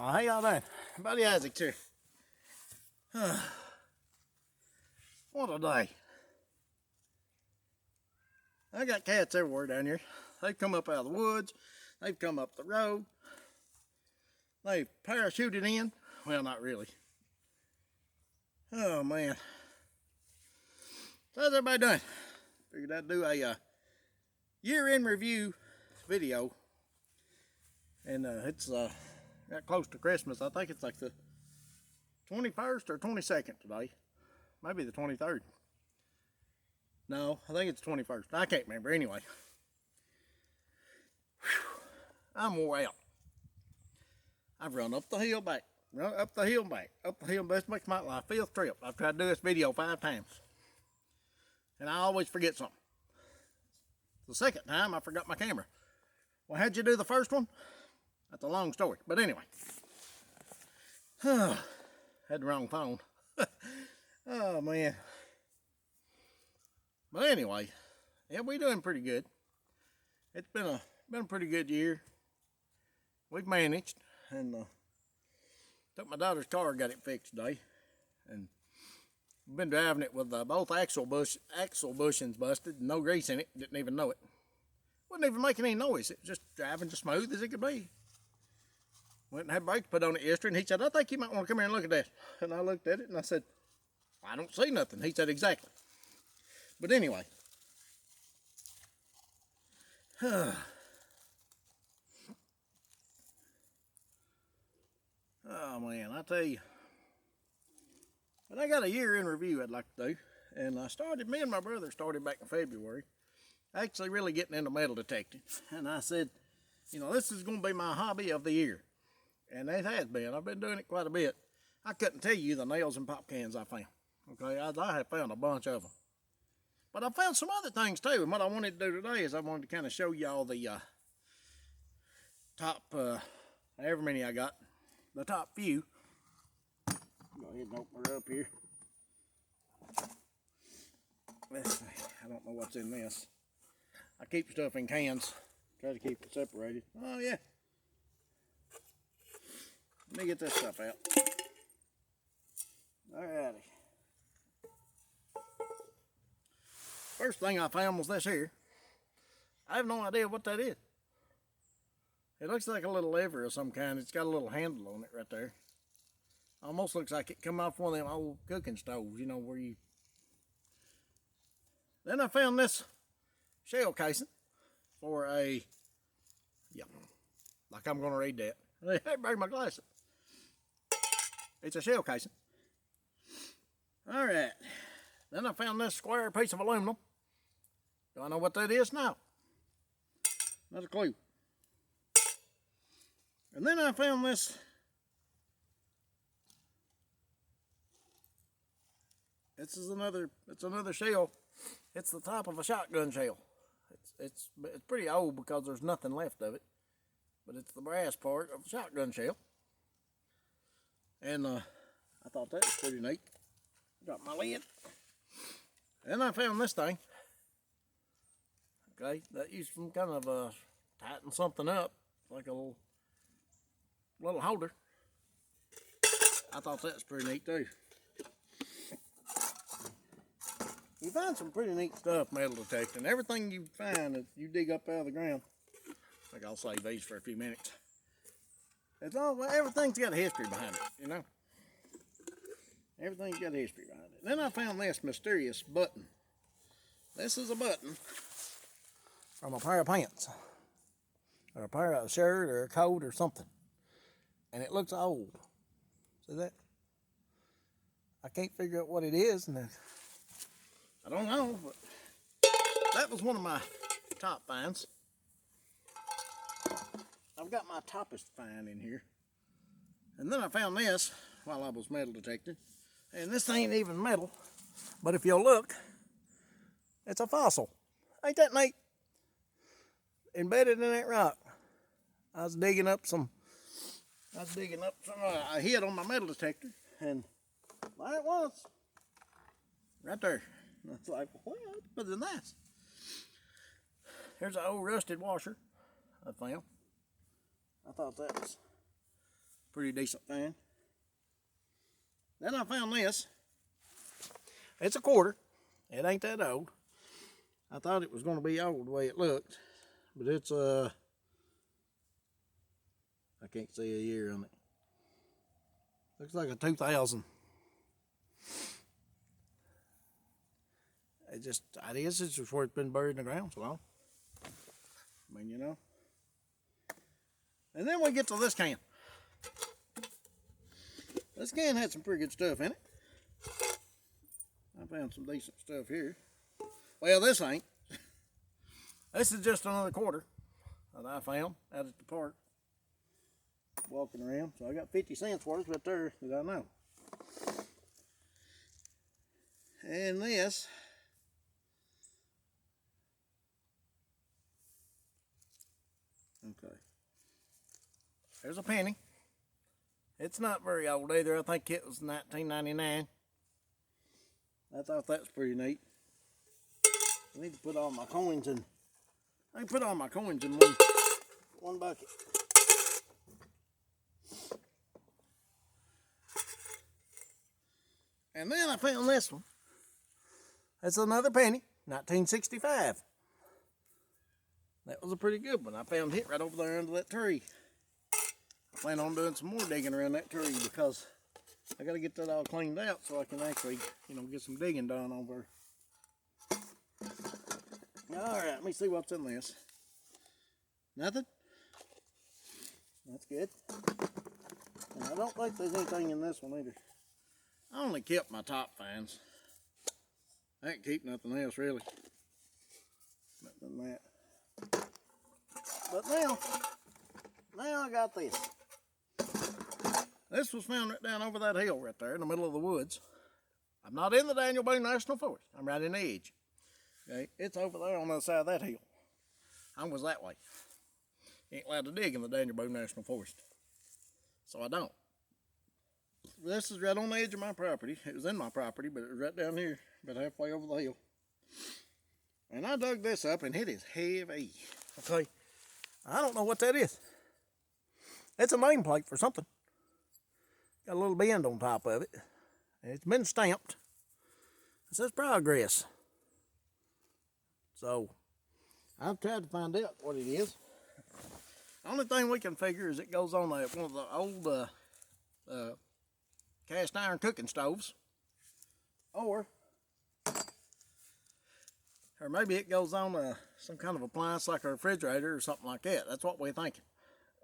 Oh, how y'all doing? Buddy Isaac's here. What a day. I got cats everywhere down here. They've come up out of the woods. They've come up the road. They've parachuted in. Well, not really. Oh, man. So how's everybody doing? Figured I'd do a year in review video. And it's got close to Christmas. I think it's like the 21st or 22nd today. Maybe the 23rd. No, I think it's the 21st. I can't remember anyway. Whew. I'm wore out. I've run up the hill back. Run up the hill back. Up the hill. This makes my life 5th trip. I've tried to do this video 5 times. And I always forget something. The second time I forgot my camera. Well, how'd you do the first one? That's a long story. But anyway. Had the wrong phone. Oh, man. But anyway, yeah, we're doing pretty good. It's been a pretty good year. We've managed, and took my daughter's car, got it fixed today, and been driving it with both axle bushings busted, no grease in it. Didn't even know it. Wasn't even making any noise. It was just driving as smooth as it could be. Went and had brakes put on it yesterday, and he said, "I think you might want to come here and look at that." And I looked at it, and I said, "I don't see nothing." He said, "Exactly." But anyway. Oh, man, I tell you. But I got a year in review I'd like to do. And me and my brother started back in February. Actually really getting into metal detecting. And I said, you know, this is going to be my hobby of the year. And it has been. I've been doing it quite a bit. I couldn't tell you the nails and pop cans I found. Okay, I have found a bunch of them. But I found some other things too, and what I wanted to do today is I wanted to kind of show y'all the top, however many I got, the top few. Go ahead and open her up here. Let's see, I don't know what's in this. I keep stuff in cans, try to keep it separated. Oh yeah. Let me get this stuff out. Alrighty. First thing I found was this here. I have no idea what that is. It looks like a little lever of some kind. It's got a little handle on it right there. Almost looks like it come off one of them old cooking stoves, you know, where you... Then I found this shell casing for a... Yeah, like I'm going to read that. I bring my glasses. It's a shell casing. Alright. Then I found this square piece of aluminum. Do I know what that is? No. Not a clue. And then I found this. It's another shell. It's the top of a shotgun shell. It's pretty old because there's nothing left of it. But it's the brass part of the shotgun shell. And I thought that was pretty neat. Got my lid. Then I found this thing. Okay, that used some kind of tighten something up, like a little holder. I thought that was pretty neat too. You find some pretty neat stuff metal detecting. Everything you find that you dig up out of the ground. I think I'll save these for a few minutes. Everything's got a history behind it, you know. Everything's got a history behind it. Then I found this mysterious button. This is a button from a pair of pants, or a pair of a shirt, or a coat, or something. And it looks old. See that? I can't figure out what it is, and I don't know, but that was one of my top finds. I've got my toppest find in here. And then I found this while I was metal detecting. And this ain't even metal, but if you'll look, it's a fossil. Ain't that neat? Embedded in that rock. I was digging up some, a hit on my metal detector, and there it was. Right there. And I was like, what? But then this. Here's an old rusted washer I found. I thought that was Pretty decent fan. Then I found this. It's a quarter. It ain't that old. I thought it was going to be old the way it looked, but it's I can't see a year on it. Looks like a 2000. It is. It's just where it's been buried in the ground so long. I mean, you know. And then we get to this can. This can had some pretty good stuff in it. I found some decent stuff here. Well, this ain't. This is just another quarter that I found out at the park. Walking around. So I got 50 cents worth right there that I know. And this. Okay. There's a penny. It's not very old either. I think it was 1999. I thought that was pretty neat. I need to put all my coins in. I can put all my coins in one bucket. And then I found this one. That's another penny, 1965. That was a pretty good one. I found it right over there under that tree. I plan on doing some more digging around that tree because I got to get that all cleaned out so I can actually, you know, get some digging done over. All right, let me see what's in this. Nothing? That's good. And I don't think there's anything in this one either. I only kept my top finds. I didn't keep nothing else really. Nothing than that. But now I got this. This was found right down over that hill right there in the middle of the woods. I'm not in the Daniel Boone National Forest. I'm right in the edge. Okay, it's over there on the other side of that hill. I was that way. You ain't allowed to dig in the Daniel Boone National Forest. So I don't. This is right on the edge of my property. It was in my property, but it was right down here, about halfway over the hill. And I dug this up, and it is heavy. Okay, I don't know what that is. It's a nameplate for something. Got a little bend on top of it. It's been stamped. It says progress. So, I've tried to find out what it is. The only thing we can figure is it goes on one of the old cast iron cooking stoves. Or maybe it goes on some kind of appliance like a refrigerator or something like that. That's what we're thinking.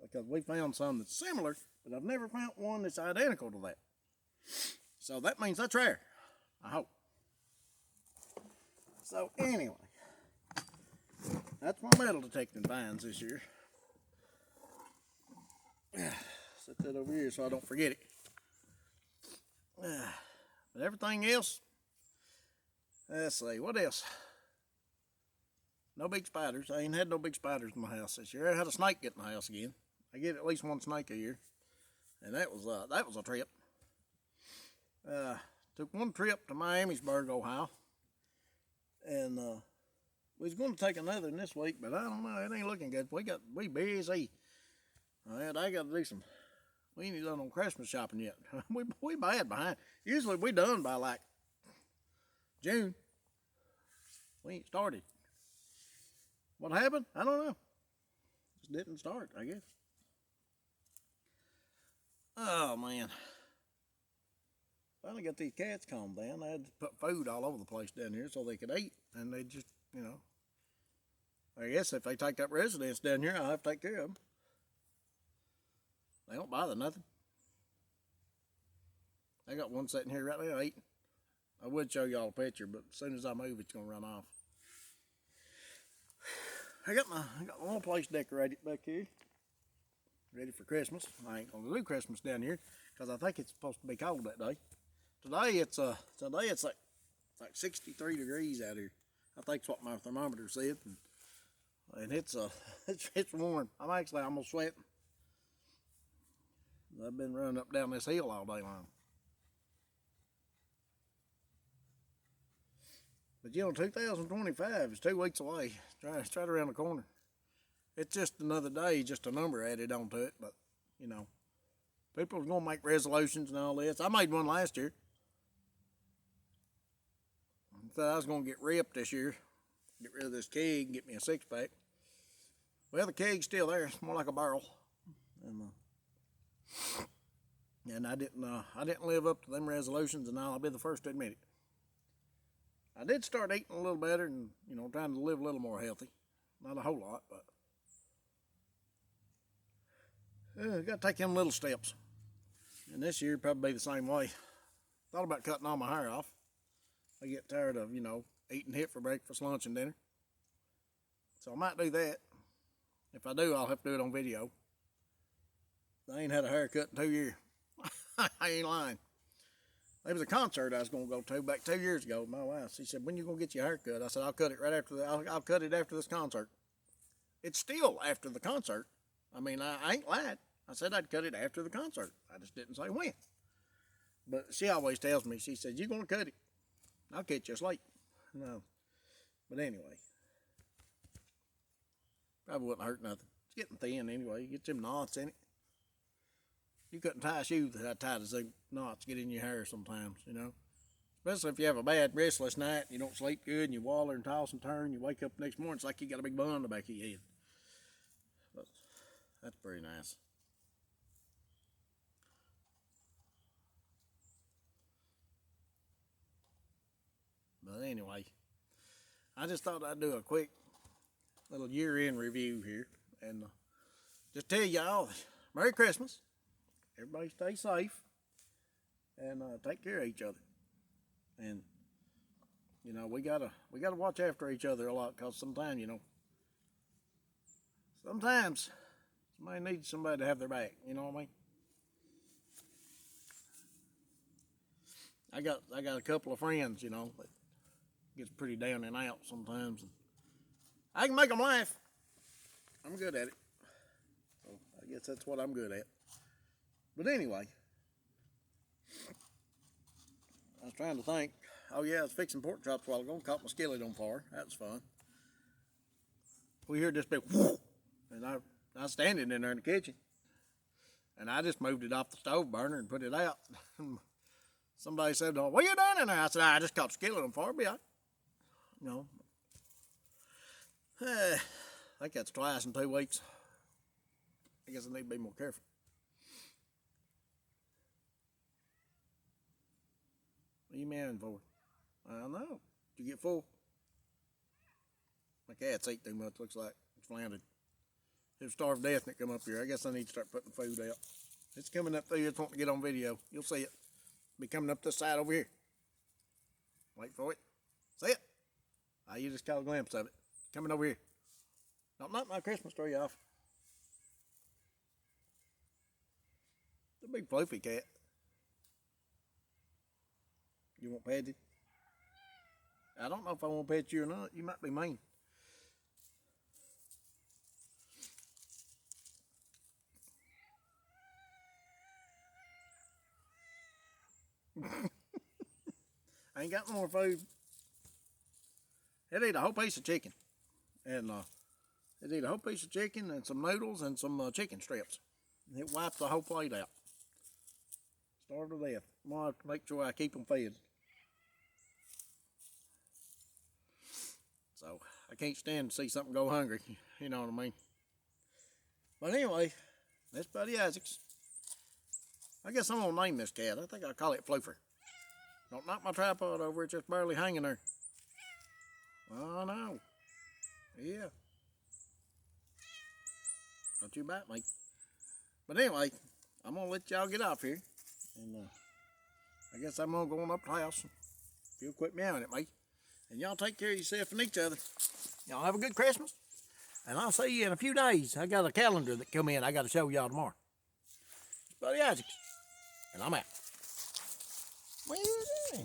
Because we found some that's similar, but I've never found one that's identical to that. So that means that's rare, I hope. So anyway, that's my metal detecting finds this year. Set that over here so I don't forget it. But everything else, let's see, what else? No big spiders. I ain't had no big spiders in my house this year. I had a snake get in the house again. I get at least one snake a year, and that was a trip. Took one trip to Miamisburg, Ohio, and we was going to take another one this week, but I don't know. It ain't looking good. We busy. And I got to do some. We ain't done on Christmas shopping yet. we bad behind. Usually we done by like June. We ain't started. What happened? I don't know. Just didn't start, I guess. Oh man. Finally got these cats calmed down. I had to put food all over the place down here so they could eat. And they just, you know, I guess if they take up residence down here, I'll have to take care of them. They don't bother nothing. I got one sitting here right now eating. I would show y'all a picture, but as soon as I move, it's gonna run off. I got my little place decorated back here, ready for Christmas. I ain't gonna do Christmas down here because I think it's supposed to be cold that day. Today it's like 63 degrees out here. I think that's what my thermometer said, and it's warm. I'm actually almost sweating. I've been running up down this hill all day long. But you know, 2025 is 2 weeks away. It's right around the corner. It's just another day, just a number added onto it, but you know, People are gonna make resolutions and all this. I made one last year. I thought I was gonna get ripped this year, get rid of this keg, get me a 6-pack. Well, the keg's still there. It's more like a barrel, and I didn't live up to them resolutions, and I'll be the first to admit it. I did start eating a little better, and trying to live a little more healthy. Not a whole lot, but got to take them little steps. And this year probably be the same way. Thought about cutting all my hair off. I get tired of eating it for breakfast, lunch, and dinner. So I might do that. If I do, I'll have to do it on video. I ain't had a haircut in 2 years. I ain't lying. There was a concert I was going to go to back 2 years ago with my wife. She said, "When you going to get your hair cut?" I said, "I'll cut it right after I'll cut it after this concert." It's still after the concert. I mean, I ain't lied. I said I'd cut it after the concert. I just didn't say when. But she always tells me, she said, "You going to cut it? I'll catch you late." No. But anyway. Probably wouldn't hurt nothing. It's getting thin anyway. You get some knots in it. You couldn't tie shoes that tight as those knots get in your hair sometimes, Especially if you have a bad, restless night, you don't sleep good, and you waller and toss and turn, you wake up the next morning, it's like you got a big bun on the back of your head. But that's pretty nice. But anyway, I just thought I'd do a quick little year-end review here, and just tell y'all, Merry Christmas. Everybody stay safe, and take care of each other. And we gotta watch after each other a lot, cause sometimes somebody needs somebody to have their back. You know what I mean? I got a couple of friends, that gets pretty down and out sometimes, and I can make them laugh. I'm good at it. So I guess that's what I'm good at. But anyway, I was trying to think. Oh yeah, I was fixing pork chops a while ago. Caught my skillet on fire. That was fun. We heard this big whoop, and I was standing in there in the kitchen, and I just moved it off the stove burner and put it out. Somebody said, "Oh, what are you doing in there?" I said, "I just caught the skillet on fire." Be all right. I think that's twice in 2 weeks. I guess I need to be more careful. What are you meowing for? I don't know. Did you get full? My cat's ate too much, looks like. It's floundered. It'll starve to death and it come up here. I guess I need to start putting food out. It's coming up there. It's wanting to get on video. You'll see it. Be coming up this side over here. Wait for it. See it? You just caught a glimpse of it. Coming over here. Don't knock my Christmas tree off. It's a big fluffy cat. You want pet it? I don't know if I want to pet you or not. You might be mean. I ain't got no more food. It ate a whole piece of chicken. And it ate a whole piece of chicken and some noodles and some chicken strips. It wiped the whole plate out. Starved to death. I'm gonna have to make sure I keep them fed. So I can't stand to see something go hungry. You know what I mean? But anyway, that's Buddy Isaacs. I guess I'm gonna name this cat. I think I'll call it Floofer. Don't knock my tripod over. It's just barely hanging there. Oh no. Yeah. Don't you bite me. But anyway, I'm gonna let y'all get off here. And I guess I'm gonna go on up to the house. If you'll quit meowing at me. And y'all take care of yourself and each other. Y'all have a good Christmas. And I'll see you in a few days. I got a calendar that come in I got to show y'all tomorrow. It's Buddy Isaacs. And I'm out. What are you doing?